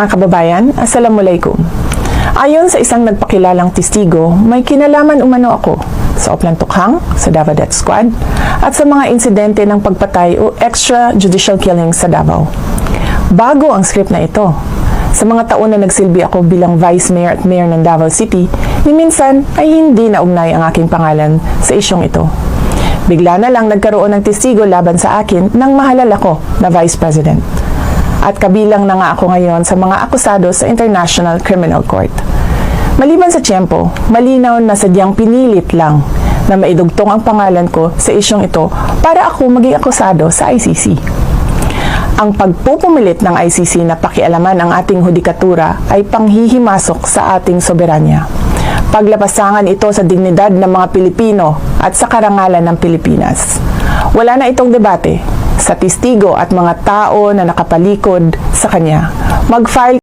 Mga kababayan, Assalamualaikum. Ayon sa isang nagpakilalang testigo, may kinalaman umano ako sa Oplan Tukhang, sa Davao Death Squad, at sa mga insidente ng pagpatay o extrajudicial killings sa Davao. Bago ang script na ito. Sa mga taon na nagsilbi ako bilang Vice Mayor at Mayor ng Davao City, ni minsan ay hindi naugnay ang aking pangalan sa isyong ito. Bigla na lang nagkaroon ng testigo laban sa akin nang mahalal ako na Vice President. At kabilang na nga ako ngayon sa mga akusado sa International Criminal Court. Maliban sa tiyempo, malinaw na sadyang pinilit lang na maidugtong ang pangalan ko sa isyong ito para ako maging akusado sa ICC. Ang pagpupumilit ng ICC na pakialaman ang ating hudikatura ay panghihimasok sa ating soberanya. Paglapasangan ito sa dignidad ng mga Pilipino at sa karangalan ng Pilipinas. Wala na itong debate sa testigo at mga tao na nakapalikod sa kanya. Mag-file